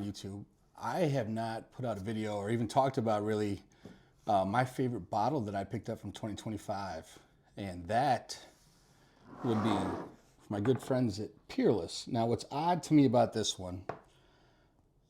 YouTube, I have not put out a video or even talked about really my favorite bottle that I picked up from 2025. And that would be my good friends at Peerless. Now, what's odd to me about this one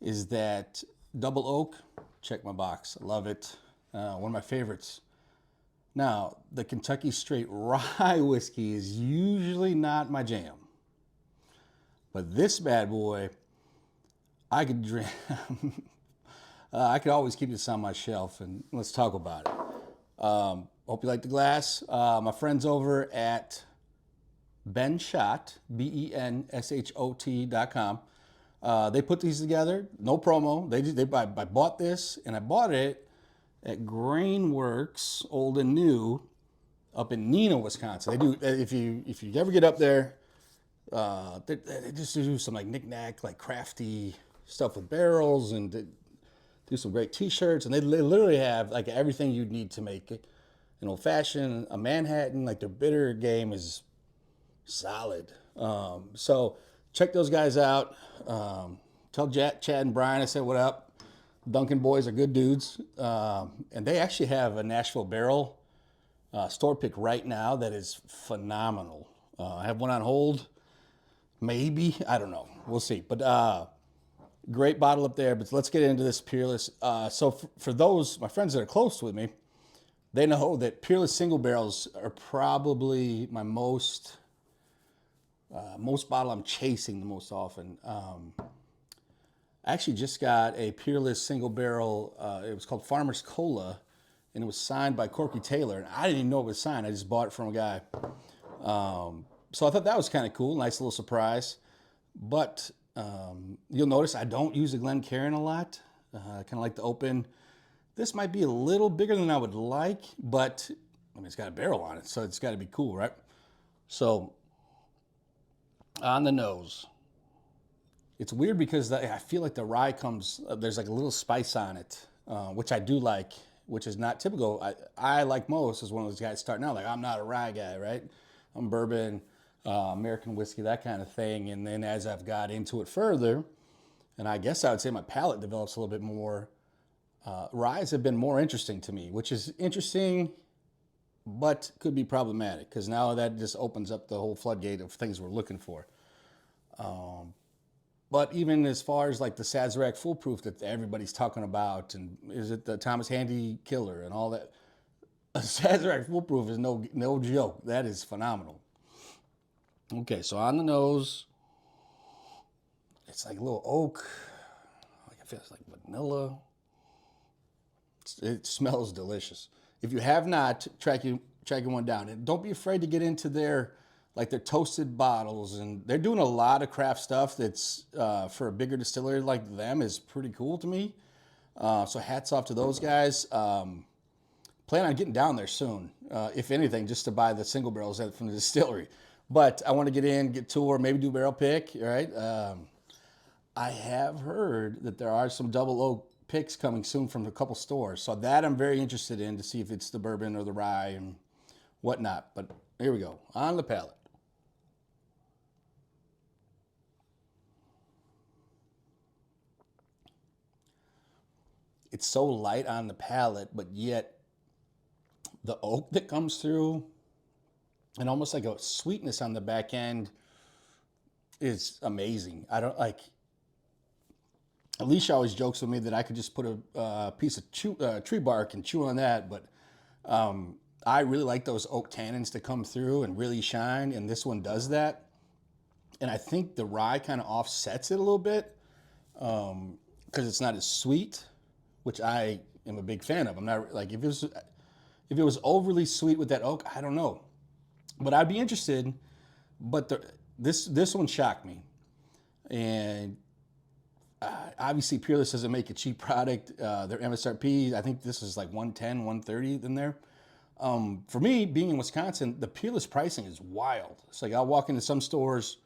is that double oak, check my box, I love it. One of my favorites. Now, the Kentucky Straight Rye whiskey is usually not my jam. But this bad boy, I could drink. I could always keep this on my shelf, and let's talk about it. Hope you like the glass. My friends over at Benshot, BENSHOT.com. They put these together, no promo. I bought this, and I bought it at Grainworks, old and new, up in Neenah, Wisconsin. They do, if you ever get up there, they just do some like knick-knack, like crafty stuff with barrels, and they do some great T-shirts, and they literally have like everything you'd need to make an old fashioned, a Manhattan. Like their bitter game is solid. So check those guys out. Tell Chad and Brian I said what up. Duncan boys are good dudes, and they actually have a Nashville barrel store pick right now that is phenomenal. I have one on hold. Maybe, I don't know. We'll see. But great bottle up there. But let's get into this Peerless. So for those, my friends that are close with me, they know that Peerless single barrels are probably my most bottle I'm chasing the most often. I actually just got a Peerless single barrel. It was called Farmer's Cola, and it was signed by Corky Taylor. And I didn't even know it was signed. I just bought it from a guy. So I thought that was kind of cool, nice little surprise. But you'll notice I don't use a Glencairn a lot. I kind of like to open. This might be a little bigger than I would like, but I mean, it's got a barrel on it, so it's got to be cool, right? So on the nose, it's weird because I feel like the rye comes, there's like a little spice on it, which I do like, which is not typical. I like most, is one of those guys starting out, like I'm not a rye guy, right? I'm bourbon, American whiskey, that kind of thing. And then as I've got into it further, and I guess I would say my palate develops a little bit more, ryes have been more interesting to me, which is interesting, but could be problematic because now that just opens up the whole floodgate of things we're looking for. But even as far as like the Sazerac Foolproof that everybody's talking about, and is it the Thomas Handy Killer and all that, Sazerac Foolproof is no joke. That is phenomenal. Okay, so on the nose, it's like a little oak. Like it feels like vanilla. It smells delicious. If you have not, tracking one down, and don't be afraid to get into their toasted bottles, and they're doing a lot of craft stuff that's for a bigger distillery like them is pretty cool to me. So hats off to those guys. Plan on getting down there soon, if anything, just to buy the single barrels from the distillery. But I want to get in, get tour, maybe do barrel pick, right? I have heard that there are some double oak picks coming soon from a couple stores. So that I'm very interested in to see if it's the bourbon or the rye and whatnot. But here we go, on the palate. It's so light on the palate, but yet the oak that comes through and almost like a sweetness on the back end is amazing. I don't like, Alicia always jokes with me that I could just put a piece of tree bark and chew on that, but I really like those oak tannins to come through and really shine, and this one does that. And I think the rye kind of offsets it a little bit because it's not as sweet, which I am a big fan of. I'm not like, if it was overly sweet with that oak, I don't know. But I'd be interested. But this one shocked me. And obviously Peerless doesn't make a cheap product. Their MSRP, I think this is like $110, $130 in there. For me, being in Wisconsin, the Peerless pricing is wild. It's like I'll walk into some stores,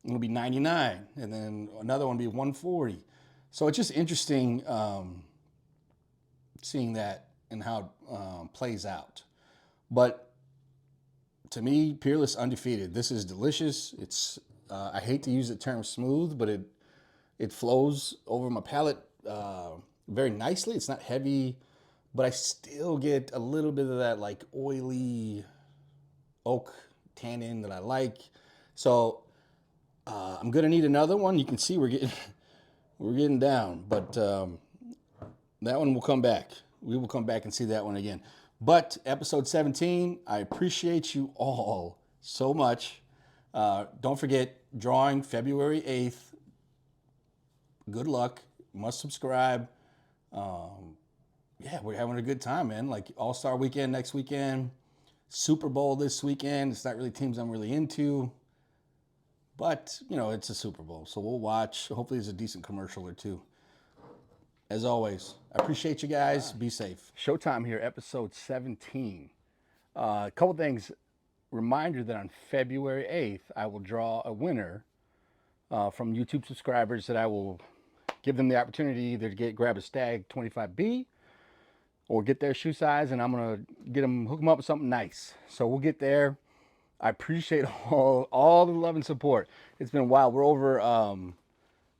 it'll be $99, and then another one will be $140. So it's just interesting seeing that and how it plays out. But to me, Peerless undefeated. This is delicious. It's I hate to use the term smooth, but It flows over my palate very nicely. It's not heavy, but I still get a little bit of that like oily oak tannin that I like. So I'm gonna need another one. You can see we're getting we're getting down, but that one will come back. We will come back and see that one again. But episode 17, I appreciate you all so much. Don't forget, drawing February 8th. Good luck. Must subscribe. Yeah, we're having a good time, man. Like All-Star weekend next weekend. Super Bowl this weekend. It's not really teams I'm really into. But, you know, it's a Super Bowl. So we'll watch. Hopefully there's a decent commercial or two. As always, I appreciate you guys. Be safe. Showtime here, episode 17. A couple things. Reminder that on February 8th, I will draw a winner from YouTube subscribers that I will give them the opportunity either to grab a Stag 25B or get their shoe size, and I'm going to hook them up with something nice. So we'll get there. I appreciate all the love and support. It's been a while. We're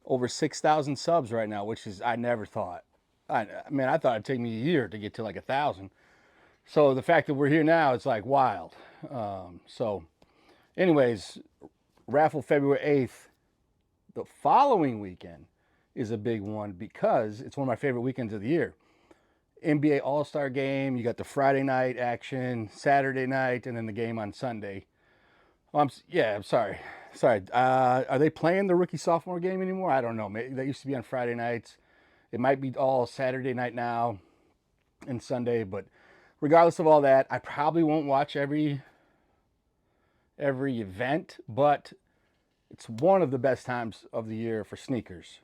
over 6,000 subs right now, which is, I never thought. I thought it'd take me a year to get to like 1,000. So the fact that we're here now, it's like wild. So anyways, raffle February 8th. The following weekend is a big one because it's one of my favorite weekends of the year. NBA All-Star game, you got the Friday night action, Saturday night, and then the game on Sunday. I'm sorry. Are they playing the rookie-sophomore game anymore? I don't know. Maybe that used to be on Friday nights. It might be all Saturday night now and Sunday, but regardless of all that, I probably won't watch every event, but it's one of the best times of the year for sneakers.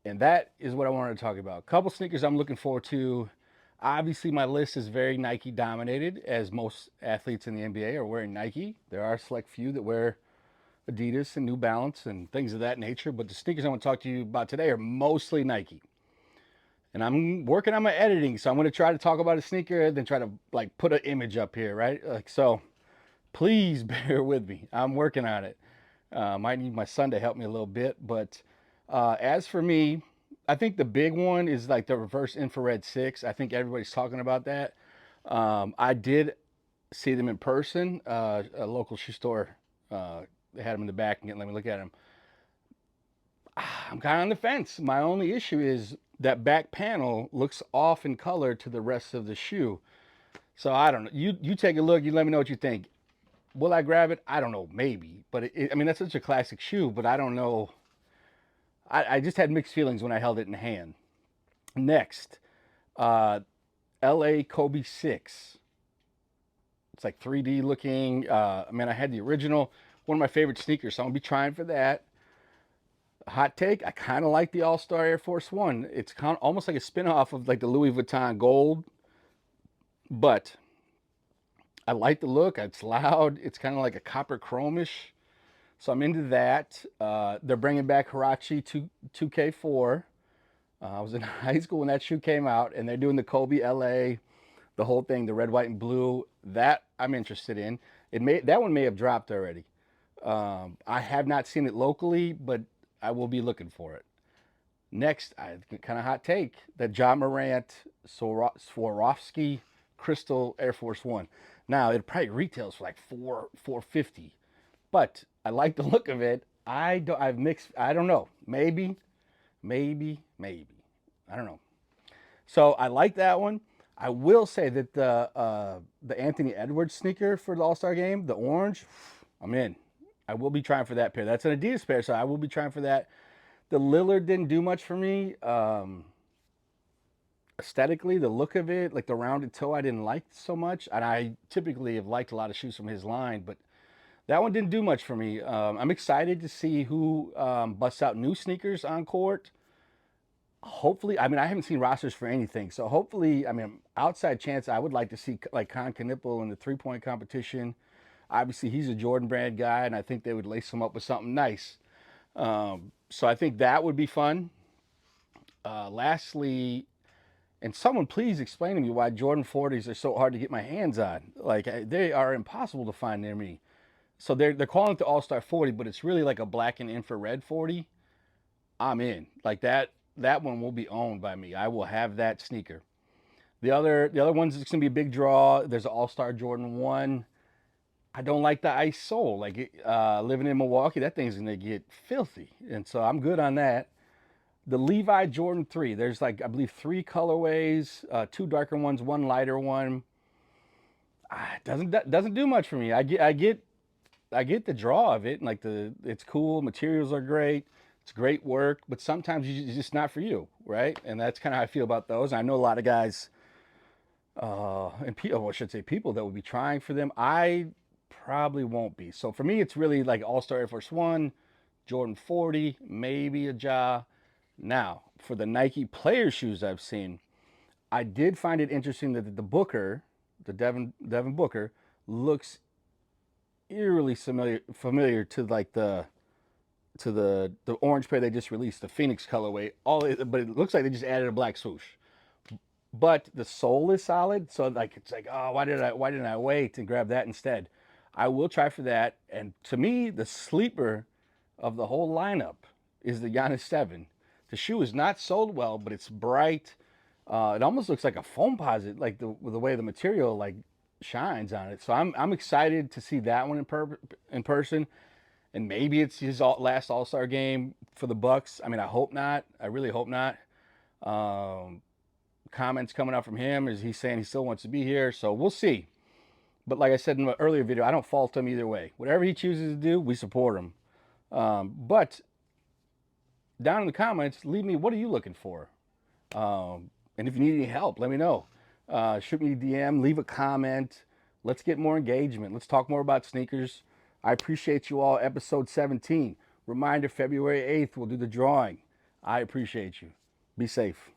And that is what I wanted to talk about. A couple sneakers I'm looking forward to. Obviously, my list is very Nike dominated, as most athletes in the NBA are wearing Nike. There are a select few that wear Adidas and New Balance and things of that nature, but the sneakers I want to talk to you about today are mostly Nike. And I'm working on my editing, so I'm going to try to talk about a sneaker and then try to like put an image up here, right? Like so. Please bear with me. I'm working on it. Might need my son to help me a little bit, but as for me, I think the big one is like the reverse infrared 6. I think everybody's talking about that. I did see them in person. A local shoe store, they had them in the back and let me look at them. I'm kind of on the fence. My only issue is that back panel looks off in color to the rest of the shoe. So I don't know. You take a look. You let me know what you think. Will I grab it? I don't know. Maybe. But that's such a classic shoe, but I don't know. I just had mixed feelings when I held it in hand. Next, LA Kobe 6. It's like 3D looking. I had the original. One of my favorite sneakers, so I'm going to be trying for that. Hot take, I kind of like the All-Star Air Force One. It's kind of almost like a spin-off of like the Louis Vuitton Gold. But I like the look. It's loud. It's kind of like a copper chromish. So I'm into that. They're bringing back Huarache 2K4. I was in high school when that shoe came out, and they're doing the Kobe LA, the whole thing, the red, white, and blue. That I'm interested in. That one may have dropped already. I have not seen it locally, but I will be looking for it. Next, kind of hot take, the Ja Morant Swarovski Crystal Air Force One. Now it probably retails for like $450, but I like the look of it. I don't know. Maybe. I don't know. So I like that one. I will say that the Anthony Edwards sneaker for the All-Star game, the orange, I'm in. I will be trying for that pair. That's an Adidas pair, so I will be trying for that. The Lillard didn't do much for me. Aesthetically, the look of it, like the rounded toe, I didn't like so much. And I typically have liked a lot of shoes from his line, but that one didn't do much for me. I'm excited to see who busts out new sneakers on court. Hopefully, I haven't seen rosters for anything. So hopefully, outside chance, I would like to see like Con Knipple in the three-point competition. Obviously, he's a Jordan brand guy, and I think they would lace him up with something nice. So I think that would be fun. Lastly, and someone please explain to me why Jordan 40s are so hard to get my hands on. Like, they are impossible to find near me. So they're calling it the All-Star 40, but it's really like a black and infrared 40. I'm in. Like that one will be owned by me. I will have that sneaker. The other ones it's gonna be a big draw. There's an All Star Jordan 1. I don't like the ice sole. Living in Milwaukee, that thing's gonna get filthy, and so I'm good on that. The Levi Jordan 3. There's like I believe 3 colorways, two darker ones, one lighter one. Doesn't do much for me. I get the draw of it, and it's cool. Materials are great. It's great work, but sometimes it's just not for you, right? And that's kind of how I feel about those. I know a lot of guys, and people, well, I should say people that would be trying for them. I probably won't be. So for me, it's really like All Star Air Force One, Jordan 40, maybe a Ja. Now for the Nike player shoes I've seen, I did find it interesting that the Booker, the Devin Booker, looks eerily familiar to like the orange pair they just released, the Phoenix colorway. But it looks like they just added a black swoosh. But the sole is solid, so like it's like, oh, why didn't I wait and grab that instead? I will try for that. And to me, the sleeper of the whole lineup is the Giannis 7. The shoe is not sold well, but it's bright. It almost looks like a foam posit, like the way the material like shines on it. So I'm excited to see that one in person, and maybe it's his last All Star game for the Bucks. I mean, I hope not. I really hope not. Um, Comments coming out from him is he's saying he still wants to be here, so we'll see. But like I said in the earlier video, I don't fault him either way. Whatever he chooses to do, we support him. But down in the comments, leave me what are you looking for? And if you need any help, let me know. Shoot me a DM, leave a comment. Let's get more engagement. Let's talk more about sneakers. I appreciate you all. Episode 17. Reminder, February 8th, we'll do the drawing. I appreciate you. Be safe.